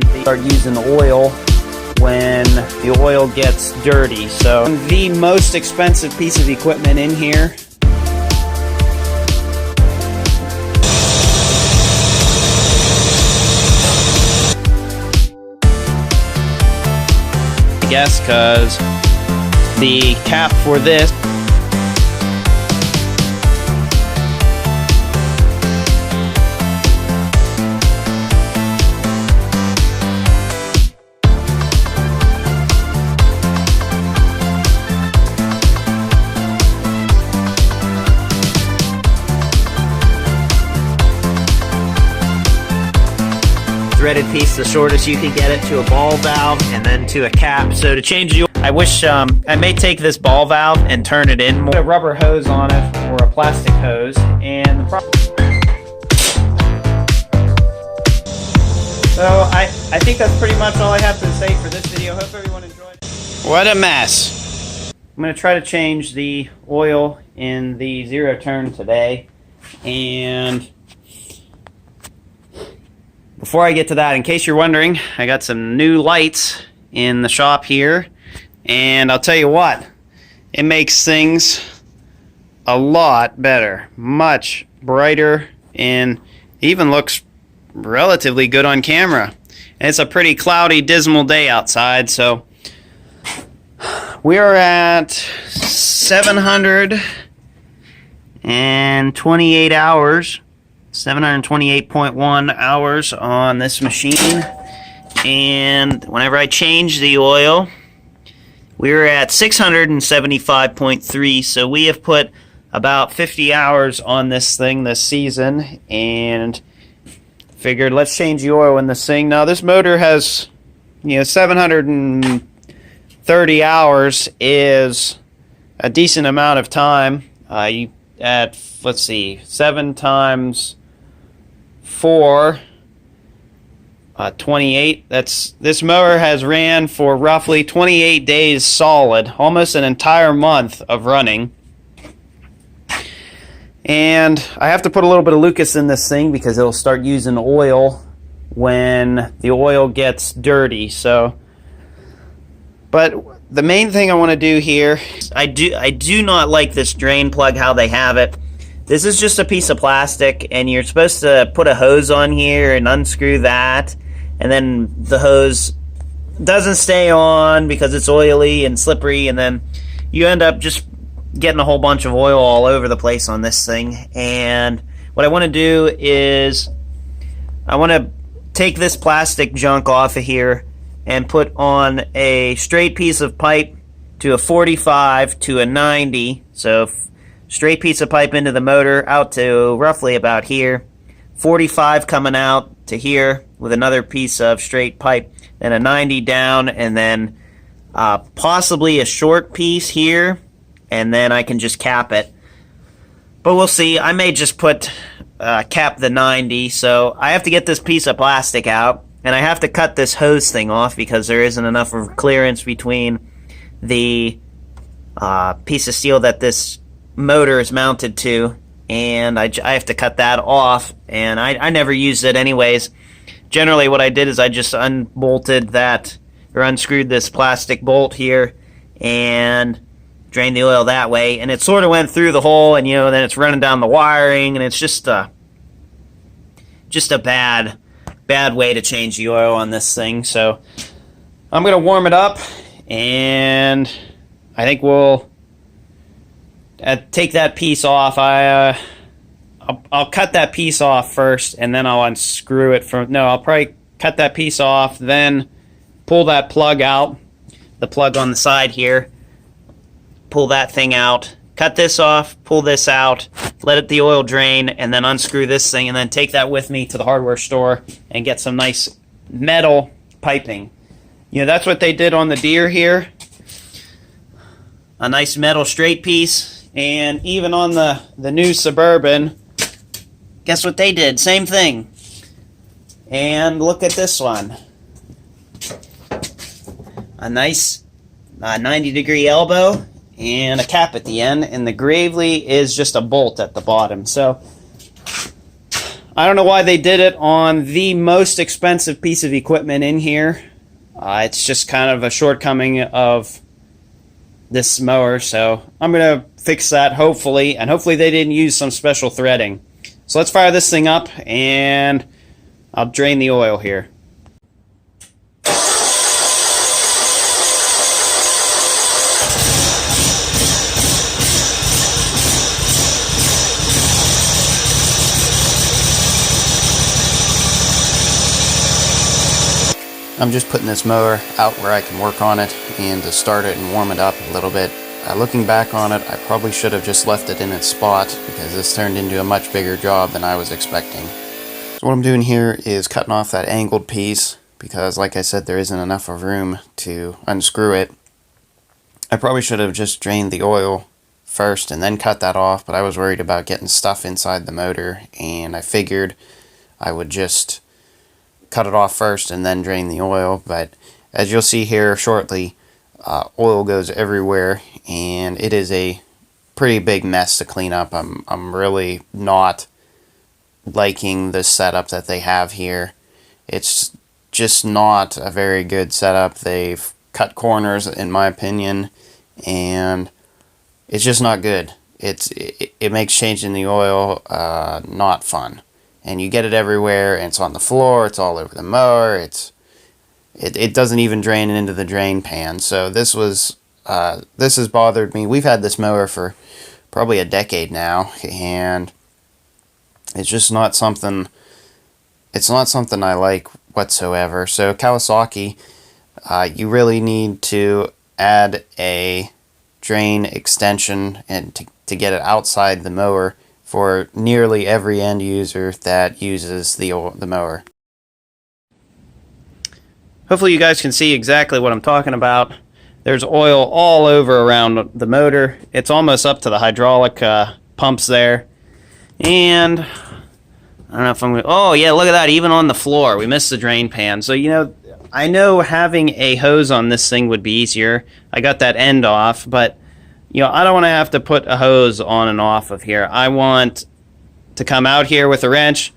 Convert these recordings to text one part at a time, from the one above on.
They start using oil when the oil gets dirty. So the most expensive piece of equipment in here. I guess because the cap for this threaded piece, the shortest you can get it, to a ball valve and then to a cap. So to change the oil, I wish I may take this ball valve and turn it in more. Put a rubber hose on it or a plastic hose, and so I think that's pretty much all I have to say for this video. Hope everyone enjoyed. What a mess. I'm going to try to change the oil in the zero turn today, and before I get to that, in case you're wondering, I got some new lights in the shop here, and I'll tell you what, it makes things a lot better, much brighter, and even looks relatively good on camera. And it's a pretty cloudy, dismal day outside, so we are at 728 hours. 728.1 hours on this machine, and whenever I change the oil, we're at 675.3, so we have put about 50 hours on this thing this season, and figured let's change the oil in this thing. Now this motor has, 730 hours is a decent amount of time. Let's see, 7 times 4, 28. This mower has ran for roughly 28 days solid, almost an entire month of running. And I have to put a little bit of Lucas in this thing because it'll start using oil when the oil gets dirty. But the main thing I want to do here, I do not like this drain plug, how they have it. This is just a piece of plastic, and you're supposed to put a hose on here and unscrew that, and then the hose doesn't stay on because it's oily and slippery, and then you end up just getting a whole bunch of oil all over the place on this thing. And what I want to do is I want to take this plastic junk off of here and put on a straight piece of pipe to a 45 to a 90, so straight piece of pipe into the motor out to roughly about here, 45 coming out to here with another piece of straight pipe, then a 90 down, and then possibly a short piece here, and then I can just cap it. But we'll see. I may just put cap the 90, so I have to get this piece of plastic out, and I have to cut this hose thing off because there isn't enough of clearance between the piece of steel that this motor is mounted to, and I have to cut that off, and I never used it anyways. Generally what I did is I just unbolted that, or unscrewed this plastic bolt here, and drained the oil that way, and it sort of went through the hole, and then it's running down the wiring, and it's just a bad way to change the oil on this thing. So I'm gonna warm it up, and I think we'll take that piece off. I'll cut that piece off first, and then I'll unscrew it from. No, I'll probably cut that piece off, then pull that plug out, the plug on the side here. Pull that thing out. Cut this off. Pull this out. Let the oil drain, and then unscrew this thing, and then take that with me to the hardware store and get some nice metal piping. That's what they did on the Deere here. A nice metal straight piece. And even on the new Suburban, guess what they did? Same thing. And look at this one. A nice 90-degree elbow and a cap at the end, and the Gravely is just a bolt at the bottom. So I don't know why they did it on the most expensive piece of equipment in here. It's just kind of a shortcoming of this mower, so I'm going to fix that hopefully, and hopefully they didn't use some special threading. So let's fire this thing up and I'll drain the oil here. I'm just putting this mower out where I can work on it and to start it and warm it up a little bit. Looking back on it, I probably should have just left it in its spot because this turned into a much bigger job than I was expecting. So what I'm doing here is cutting off that angled piece because, like I said, there isn't enough of room to unscrew it. I probably should have just drained the oil first and then cut that off, but I was worried about getting stuff inside the motor, and I figured I would just cut it off first and then drain the oil. But as you'll see here shortly, oil goes everywhere and it is a pretty big mess to clean up. I'm really not liking the setup that they have here. It's just not a very good setup. They've cut corners in my opinion, and it's just not good. It makes changing the oil not fun. And you get it everywhere, and it's on the floor, it's all over the mower, it doesn't even drain into the drain pan. So this has bothered me. We've had this mower for probably a decade now, and it's just not something I like whatsoever. So Kawasaki, you really need to add a drain extension and to get it outside the mower for nearly every end user that uses the mower. Hopefully you guys can see exactly what I'm talking about. There's oil all over around the motor. It's almost up to the hydraulic pumps there. And I don't know if I'm going to... Oh yeah, look at that, even on the floor. We missed the drain pan. So, you know, I know having a hose on this thing would be easier. I got that end off, but you know, I don't want to have to put a hose on and off of here. I want to come out here with a wrench,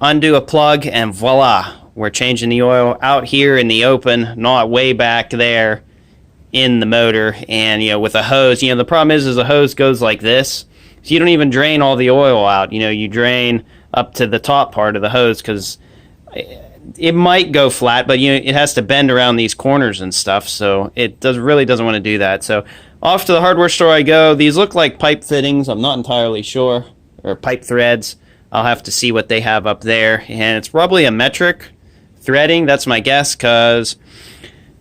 undo a plug, and voila, we're changing the oil out here in the open, not way back there in the motor. And, you know, with a hose, you know, the problem is the hose goes like this, so you don't even drain all the oil out. You know, you drain up to the top part of the hose because it might go flat, but you know, it has to bend around these corners and stuff, so it really doesn't want to do that. So off to the hardware store I go. These look like pipe fittings. I'm not entirely sure. Or pipe threads. I'll have to see what they have up there. And it's probably a metric threading. That's my guess, because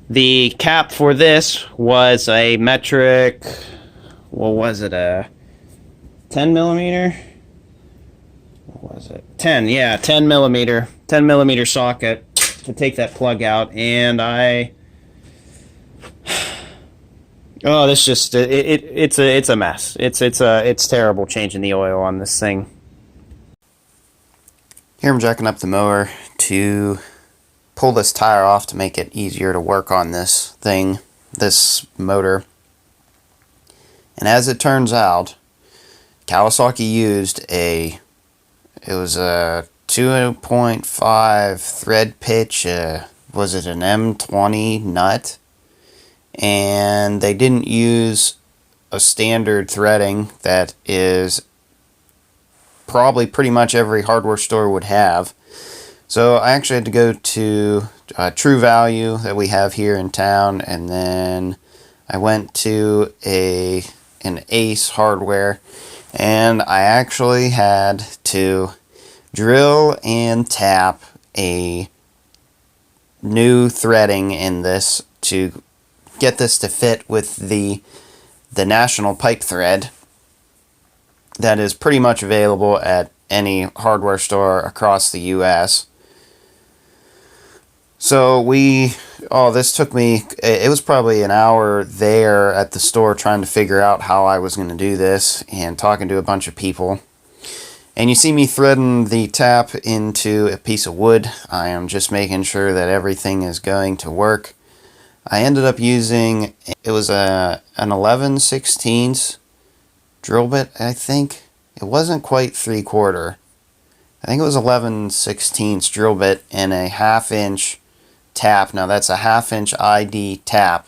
the cap for this was a metric... What was it? A 10 millimeter? What was it? 10, yeah, 10 millimeter. 10 millimeter socket to take that plug out. And oh, this just it's a mess. It's terrible changing the oil on this thing. Here I'm jacking up the mower to pull this tire off to make it easier to work on this thing, this motor. And as it turns out, Kawasaki used it was a 2.5 thread pitch, was it an M20 nut? And they didn't use a standard threading that is probably pretty much every hardware store would have. So I actually had to go to True Value that we have here in town, and then I went to an Ace Hardware, and I actually had to drill and tap a new threading in this to get this to fit with the national pipe thread that is pretty much available at any hardware store across the US. So this took me, it was probably an hour there at the store trying to figure out how I was going to do this and talking to a bunch of people. And you see me threading the tap into a piece of wood. I am just making sure that everything is going to work. I ended up using, it was an 11/16 drill bit, I think. It wasn't quite 3/4. I think it was 11/16 drill bit and a 1/2 inch tap. Now that's a 1/2 inch ID tap,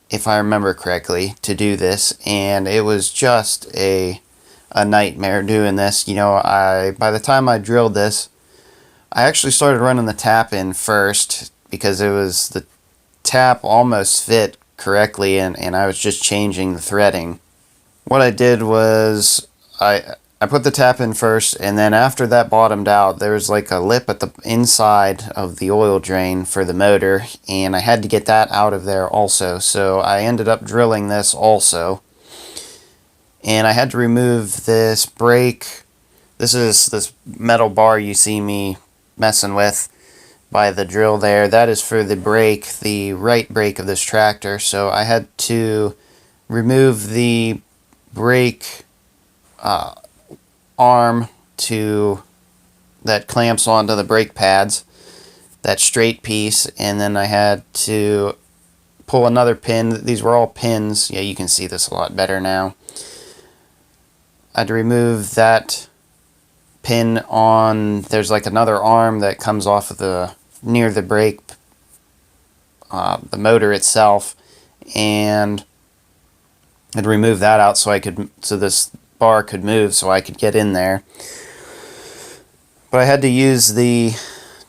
if I remember correctly, to do this, and it was just a nightmare doing this. You know, by the time I drilled this, I actually started running the tap in first because it was the tap almost fit correctly, and I was just changing the threading. What I did was I put the tap in first, and then after that bottomed out, there was like a lip at the inside of the oil drain for the motor, and I had to get that out of there also. So I ended up drilling this also, and I had to remove this brake. This is this metal bar you see me messing with by the drill there. That is for the brake, the right brake of this tractor. So I had to remove the brake arm that clamps onto the brake pads, that straight piece, and then I had to pull another pin. These were all pins. Yeah, you can see this a lot better now. I had to remove that pin on, there's like another arm that comes off of the near the brake, the motor itself, and I'd remove that out so this bar could move so I could get in there. But I had to use the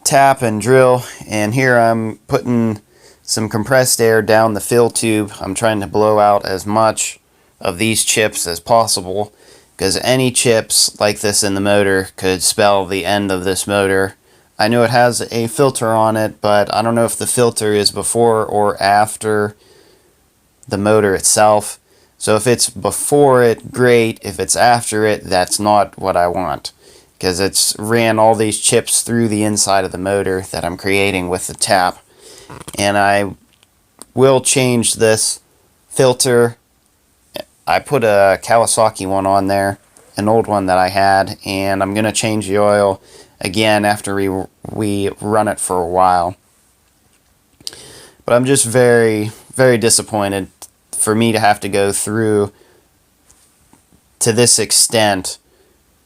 tap and drill, and here I'm putting some compressed air down the fill tube. I'm trying to blow out as much of these chips as possible, because any chips like this in the motor could spell the end of this motor. I know it has a filter on it, but I don't know if the filter is before or after the motor itself. So if it's before it, great. If it's after it, that's not what I want, because it's ran all these chips through the inside of the motor that I'm creating with the tap. And I will change this filter. I put a Kawasaki one on there, an old one that I had, and I'm going to change the oil again after we run it for a while. But I'm just very, very disappointed for me to have to go through to this extent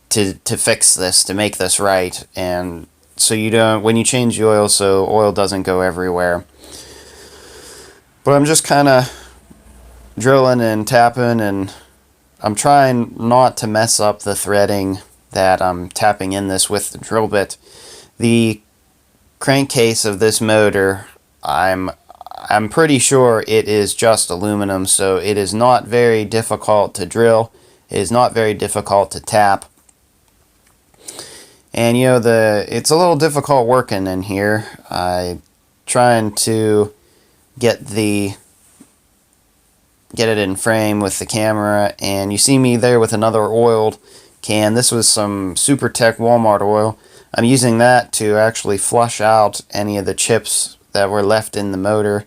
to fix this, to make this right, and so you don't, when you change the oil, so oil doesn't go everywhere. But I'm just kind of drilling and tapping, and I'm trying not to mess up the threading that I'm tapping in this with the drill bit. The crankcase of this motor, I'm pretty sure it is just aluminum, so it is not very difficult to drill. It is not very difficult to tap. And you know, it's a little difficult working in here. I'm trying to get it in frame with the camera, and you see me there with another oiled can. This was some Super Tech Walmart oil. I'm using that to actually flush out any of the chips that were left in the motor.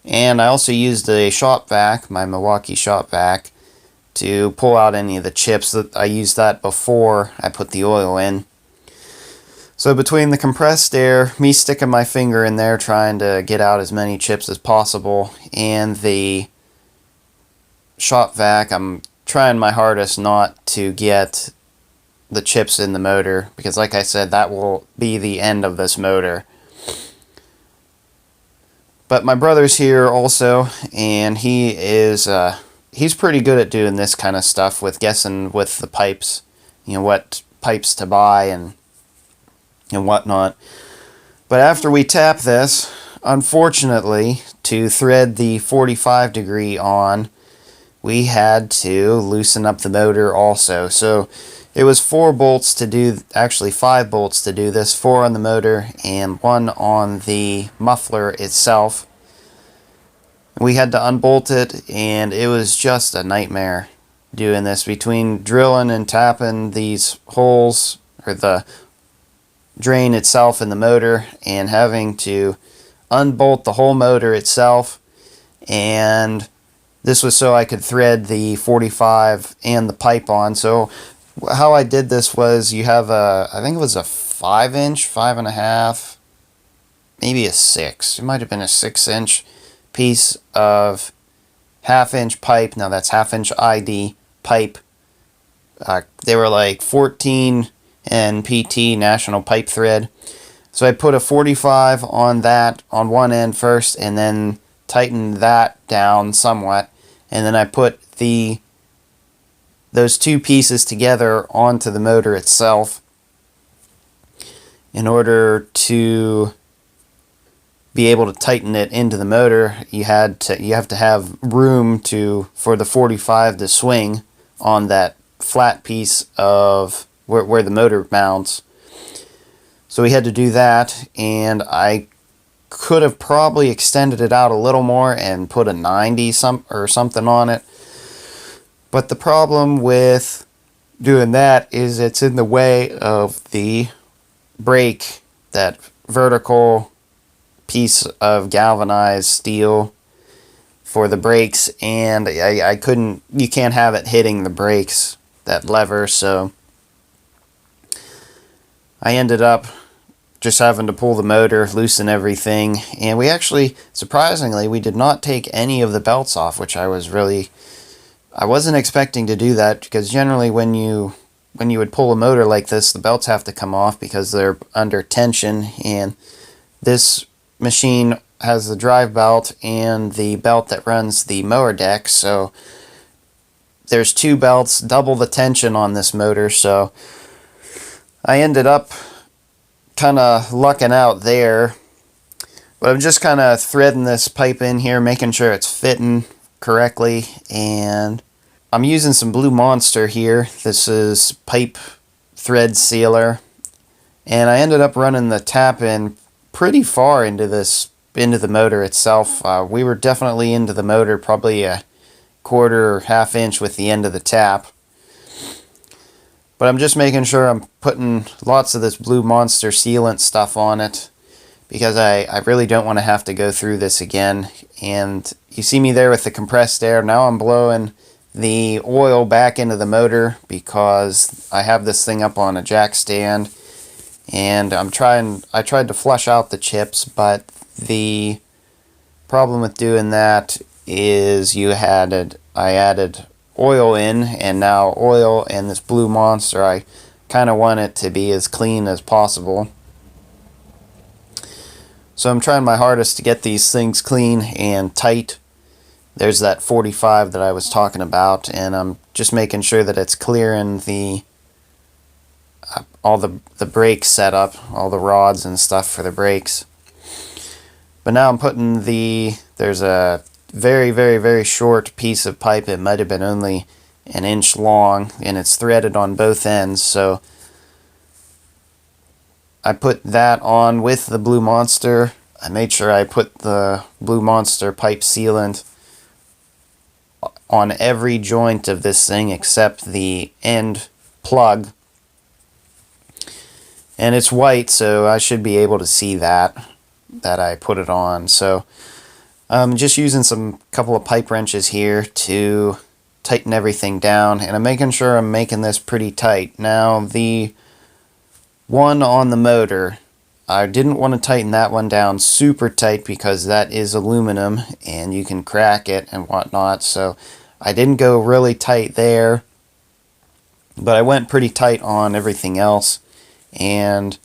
And I also used a shop vac, my Milwaukee shop vac, to pull out any of the chips. That I used that before I put the oil in. So between the compressed air, me sticking my finger in there trying to get out as many chips as possible, and the shop vac, I'm trying my hardest not to get the chips in the motor, because like I said, that will be the end of this motor. But my brother's here also, and he's pretty good at doing this kind of stuff, with guessing with the pipes, you know, what pipes to buy and whatnot. But after we tap this, unfortunately, to thread the 45 degree on, we had to loosen up the motor also. So it was 4 bolts to do, actually 5 bolts to do this, 4 on the motor and 1 on the muffler itself. We had to unbolt it, and it was just a nightmare doing this, between drilling and tapping these holes, or the drain itself in the motor, and having to unbolt the whole motor itself. And this was so I could thread the 45 and the pipe on. So how I did this was, you have I think it was a 5-inch, 5.5, maybe a 6. It might have been a 6-inch piece of 1/2-inch pipe. Now that's 1/2-inch ID pipe, They were like 14 NPT National Pipe Thread. So I put a 45 on that on one end first, and then tightened that down somewhat, and then I put those two pieces together onto the motor itself. In order to be able to tighten it into the motor, you have to have room for the 45 to swing on that flat piece of where the motor mounts. So we had to do that, and I could have probably extended it out a little more and put a 90 or something on it. But the problem with doing that is it's in the way of the brake, that vertical piece of galvanized steel for the brakes, and I couldn't, you can't have it hitting the brakes, that lever, so I ended up just having to pull the motor, loosen everything, and we actually, surprisingly, we did not take any of the belts off, which I wasn't expecting to do that, because generally when you would pull a motor like this, the belts have to come off because they're under tension, and this machine has the drive belt and the belt that runs the mower deck, so there's two belts, double the tension on this motor, so I ended up kind of lucking out there. But I'm just kind of threading this pipe in here, making sure it's fitting correctly, and I'm using some Blue Monster here. This is pipe thread sealer, and I ended up running the tap in pretty far into the motor itself. We were definitely into the motor, probably a quarter or half inch with the end of the tap. But I'm just making sure I'm putting lots of this Blue Monster sealant stuff on it, because I really don't want to have to go through this again. And you see me there with the compressed air. Now I'm blowing the oil back into the motor because I have this thing up on a jack stand, and I tried to flush out the chips, but the problem with doing that is I added oil in, and now oil and this Blue Monster, I kind of want it to be as clean as possible. So I'm trying my hardest to get these things clean and tight. There's that 45 that I was talking about, and I'm just making sure that it's clearing all the brake setup, all the rods and stuff for the brakes. But now I'm putting there's a very, very, very short piece of pipe. It might have been only an inch long, and it's threaded on both ends, so I put that on with the Blue Monster. I made sure I put the Blue Monster pipe sealant on every joint of this thing except the end plug, and it's white, so I should be able to see that I put it on. So I'm just using couple of pipe wrenches here to tighten everything down, and I'm making sure I'm making this pretty tight. Now the one on the motor, I didn't want to tighten that one down super tight because that is aluminum and you can crack it and whatnot, so I didn't go really tight there, but I went pretty tight on everything else. And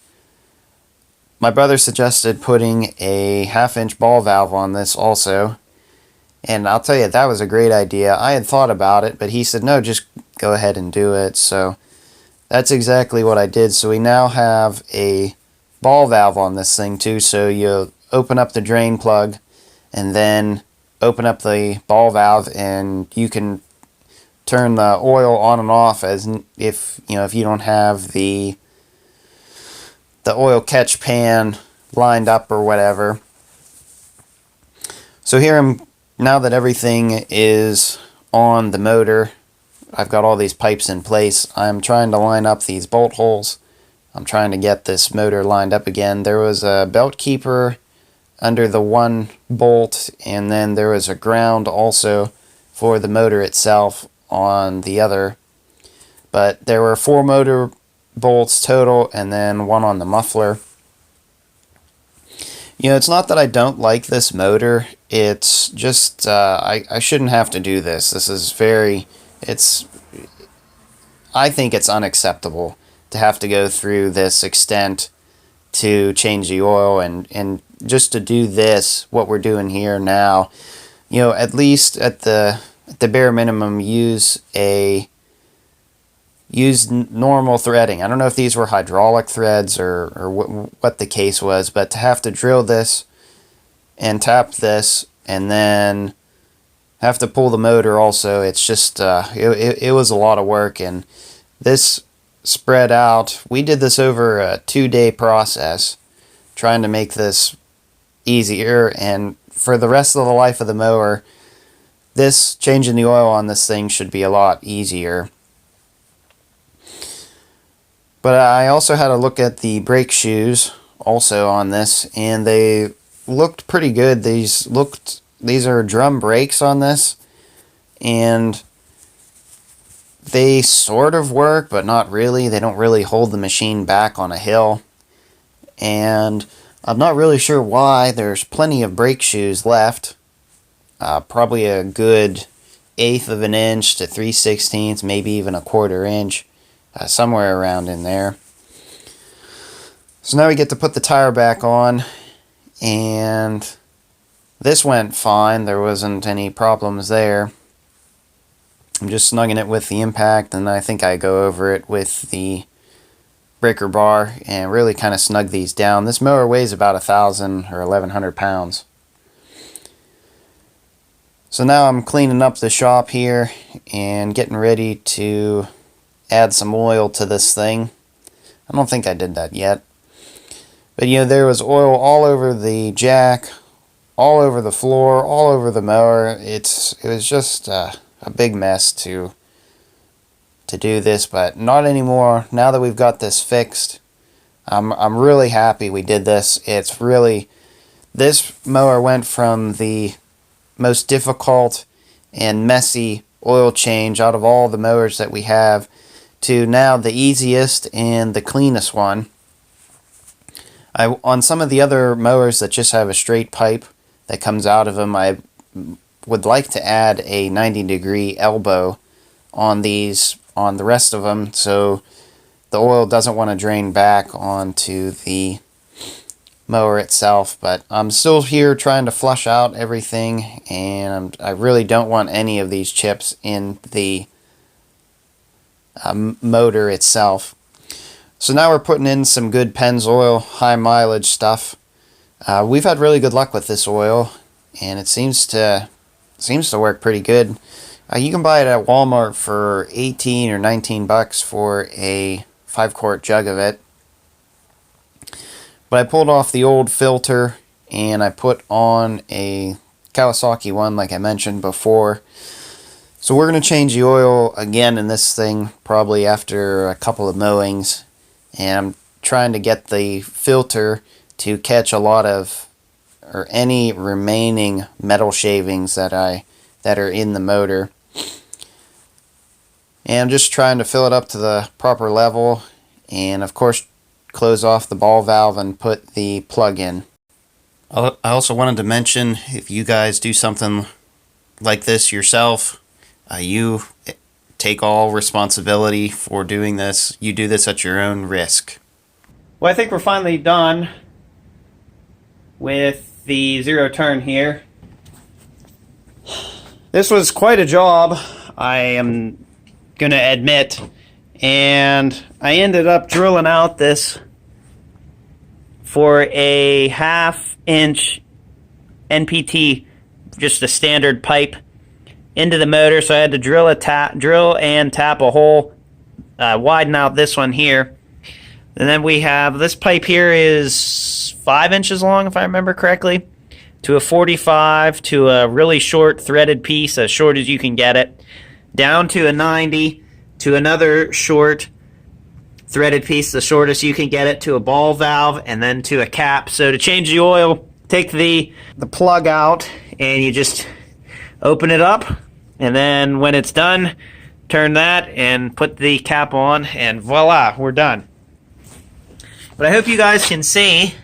my brother suggested putting a 1/2 inch ball valve on this also, and I'll tell you, that was a great idea. I had thought about it, but he said no, just go ahead and do it, so that's exactly what I did. So we now have a ball valve on this thing too, so you open up the drain plug and then open up the ball valve, and you can turn the oil on and off as if you don't have the oil catch pan lined up or whatever. So here now that everything is on the motor, I've got all these pipes in place. I'm trying to line up these bolt holes. I'm trying to get this motor lined up again. There was a belt keeper under the one bolt, and then there was a ground also for the motor itself on the other. But there were 4 motor bolts total, and then one on the muffler. It's not that I don't like this motor, it's just I shouldn't have to do this. This is I think it's unacceptable to have to go through this extent to change the oil, and just to do this, what we're doing here now, you know, at least at the bare minimum, use normal threading. I don't know if these were hydraulic threads or what the case was, but to have to drill this and tap this and then have to pull the motor also, it's just it was a lot of work. And this spread out, we did this over a 2-day process trying to make this easier, and for the rest of the life of the mower, this changing the oil on this thing should be a lot easier. But I also had a look at the brake shoes also on this, and they looked pretty good. These are drum brakes on this, and they sort of work, but not really. They don't really hold the machine back on a hill. And I'm not really sure why. There's plenty of brake shoes left. Probably a good 1/8 of an inch to 3/16, maybe even a 1/4 inch. Somewhere around in there. So now we get to put the tire back on, and this went fine. There wasn't any problems there. I'm just snugging it with the impact, and I think I go over it with the breaker bar and really kind of snug these down. This mower weighs about 1,000 or 1,100 pounds. So now I'm cleaning up the shop here and getting ready to add some oil to this thing. I don't think I did that yet. But you know, there was oil all over the jack, all over the floor, all over the mower. It was just a big mess to do this, but not anymore. Now that we've got this fixed, I'm really happy we did this. It's really, this mower went from the most difficult and messy oil change out of all the mowers that we have to now the easiest and the cleanest one. On some of the other mowers that just have a straight pipe that comes out of them, I would like to add a 90-degree elbow on these, on the rest of them, so the oil doesn't want to drain back onto the mower itself. But I'm still here trying to flush out everything, and I really don't want any of these chips in the motor itself. So now we're putting in some good Pennzoil high mileage stuff. We've had really good luck with this oil, and it seems to work pretty good. You can buy it at Walmart for 18 or 19 bucks for a 5-quart jug of it. But I pulled off the old filter and I put on a Kawasaki one like I mentioned before. So we're going to change the oil again in this thing probably after a couple of mowings, and I'm trying to get the filter to catch a lot of, or any remaining metal shavings that are in the motor. And I'm just trying to fill it up to the proper level, and of course close off the ball valve and put the plug in. I also wanted to mention, if you guys do something like this yourself, you take all responsibility for doing this. You do this at your own risk. Well, I think we're finally done with the zero turn here. This was quite a job, I am going to admit, and I ended up drilling out this for a 1/2 inch NPT, just a standard pipe, into the motor. So I had to drill and tap a hole, widen out this one here. And then we have this pipe here is 5 inches long, if I remember correctly, to a 45, to a really short threaded piece, as short as you can get it, down to a 90, to another short threaded piece, the shortest you can get it, to a ball valve, and then to a cap. So to change the oil, take the plug out and you just open it up, and then when it's done, turn that and put the cap on, and voila, we're done. But I hope you guys can see,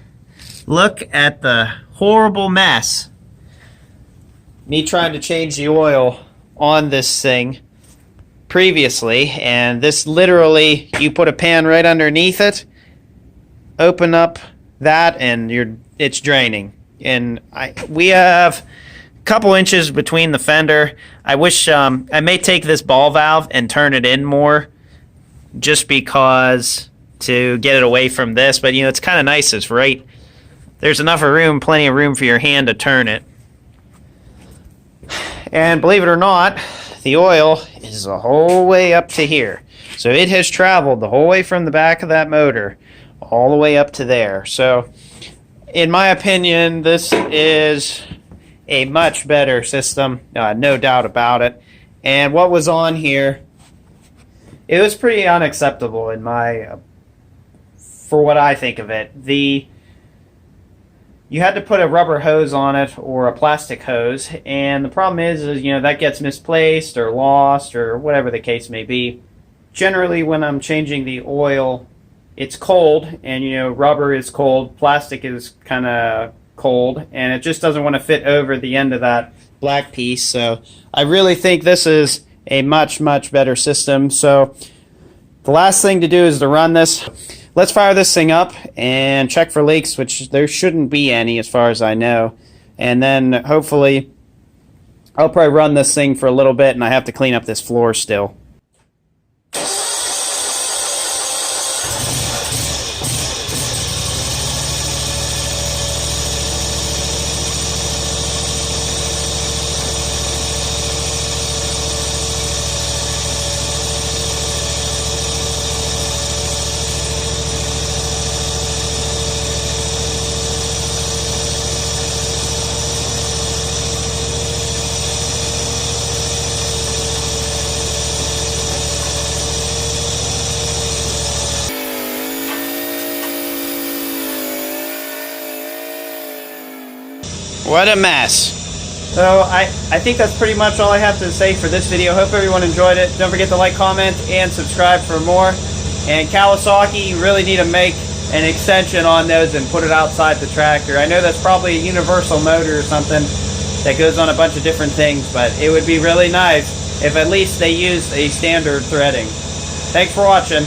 look at the horrible mess me trying to change the oil on this thing. previously, and this literally, you put a pan right underneath it, open up that, and it's draining. And we have a couple inches between the fender. I wish I may take this ball valve and turn it in more, just because to get it away from this. But it's kind of nice. It's right. There's enough room, plenty of room for your hand to turn it. And believe it or not, the oil is the whole way up to here. So it has traveled the whole way from the back of that motor all the way up to there. So in my opinion, this is a much better system, no doubt about it. And what was on here, it was pretty unacceptable in for what I think of it. You had to put a rubber hose on it or a plastic hose, and the problem is that gets misplaced or lost or whatever the case may be. Generally, when I'm changing the oil, it's cold, and rubber is cold, plastic is kind of cold, and it just doesn't want to fit over the end of that black piece. So I really think this is a much, much better system. So the last thing to do is to run this. Let's fire this thing up and check for leaks, which there shouldn't be any as far as I know. And then hopefully I'll probably run this thing for a little bit, and I have to clean up this floor still. What a mess. So I think that's pretty much all I have to say for this video. Hope everyone enjoyed it. Don't forget to like, comment, and subscribe for more. And Kawasaki, you really need to make an extension on those and put it outside the tractor. I know that's probably a universal motor or something that goes on a bunch of different things, but it would be really nice if at least they used a standard threading. Thanks for watching.